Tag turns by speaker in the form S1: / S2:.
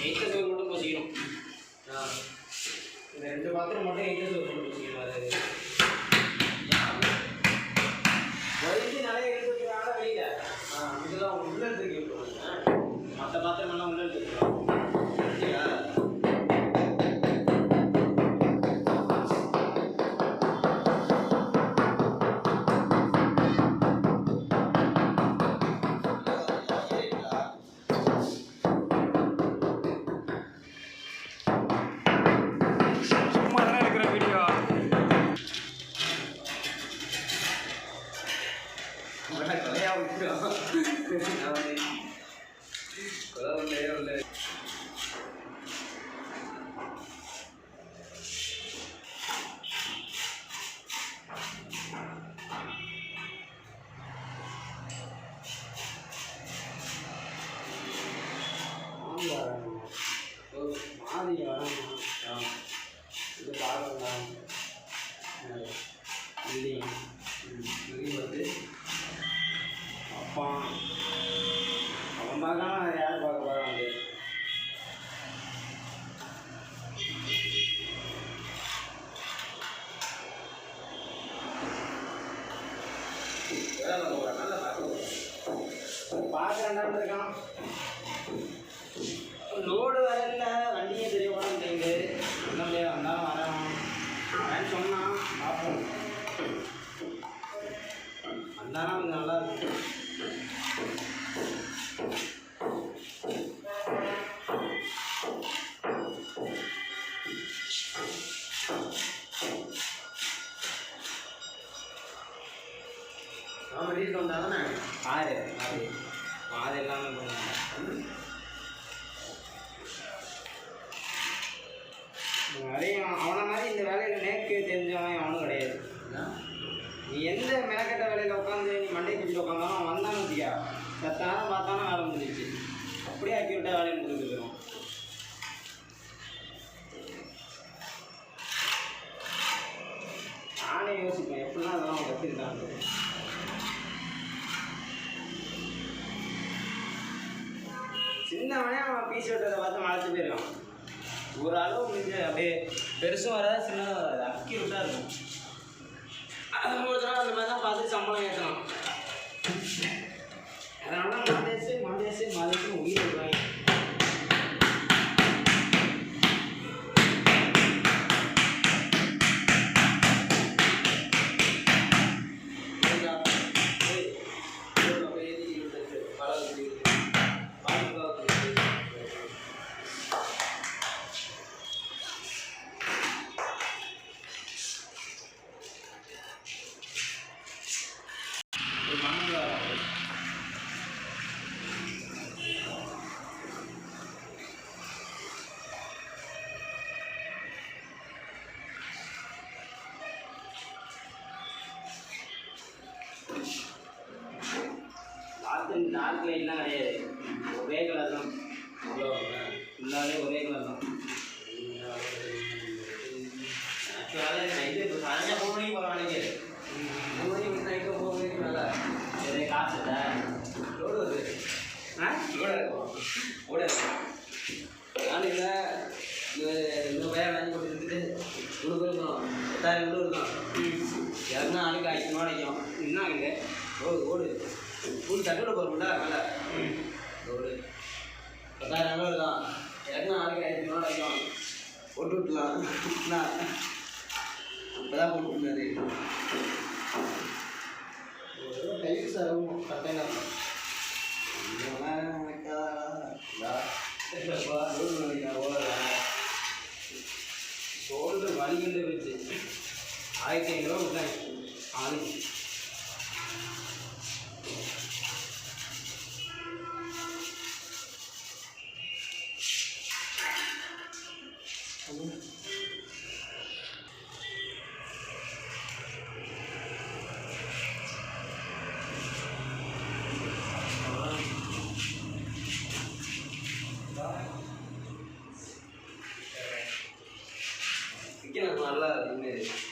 S1: எயித்த சோறு மட்டும் பூசிக்கணும். இந்த 2 பாத்திரம் மட்டும் எயித்த சோறு மட்டும் பூசிக்கணும். அது வயிற்று நிறைய எடுத்து வைக்கிறாங்க வெளியில். இதெல்லாம் உள்ள எடுத்துக்க விட்டுருவாங்க. மற்ற பாத்திரம் எல்லாம் உள்ள எடுத்துக்கலாம். மாதிரி வராங்க. இது பார்க்கலாம் இல்லைங்க. இது வந்து அப்பா அவன் பார்க்காம யார் பார்க்க போகிறாங்க. நல்லா பார்க்குறேன் இருக்கான். லோடு வரல, வண்டியே தெரிய மாட்டேங்குது. என்ன முடியாது, வந்தாலும் வரேன் சொன்னான். பார்ப்போம், வந்தாலும் கொஞ்சம் நல்லா இருக்கும். அவன் வீட்டில் வந்தால் தானே ஆறு எல்லாமே பண்ணுவாங்க. அதையும் அவனை மாதிரி இந்த வேலையில் நேருக்கு தெரிஞ்சவன் அவனும் கிடையாது. நீ எந்த மெனக்கட்ட வேலையில் உட்காந்து நீ மண்டை பிடிச்சிட்டு உட்காந்தாலும் அவன் வந்தான்னு வச்சியா சத்தானம் பார்த்தானே வேலை முடிஞ்சிச்சு. அப்படியே ஆக்கி விட்டா வேலையை முடிஞ்சுக்கிறோம். நானே யோசிப்பேன் எப்படின்னா அதெல்லாம் அவன் கற்றுக்கிட்டாங்க. சின்னவனே அவன் பீஸ் விட்டதை பார்த்து மலைச்சு போயிருக்கான். ஒரு அளவு முடிஞ்ச அப்படியே பெருசும் வராது சின்னதும் வராது, அக்கி விட்டா இருக்கும். அது ஒரு தடவை அந்த மாதிரி தான் பார்த்து சம்பளம் ஏற்றணும். அதனால மாதேசு உயிர் விடுவாங்க. டார்க் லைட்லாம் கிடையாது, ஒரே கலர் தான். ஃபுல்லாகவே ஒரே கலர் தான். இது இப்போ சாயங்காலம் 3 மணிக்கு போகிற வேலைக்கு 3 மணிக்கு நைட்டு 9 மணிக்கு மேலே நிறைய காசு இல்லை. லோடு வருது. லோடு இருக்கும். நான் இல்லை இன்னும் பையன் வாங்கி போட்டு இருந்துட்டு இவ்வளோ இருக்கணும் 10,000 கூட இருக்கும். இறங்கினா நாளைக்கு 500 ரூபா கிடைக்கும். என்ன ஆகுது ஓடு பூரி தட்டோட போகிறோம்ல மேலே ஒரு 10,000 ரூபா தான். இறங்கினா நாளைக்கு 500 ரூபா கிடைக்கும். போட்டு விட்டுலாம் இப்போ தான் போட்டு விட்டுனாரு. டைல்ஸ் ஆகும் கட்டணம் சோல்டர் வலிக்கிட்டு வச்சு 1500 ரூபா விட்டாங்க ஆளுக்கு. நல்லா இருக்கு.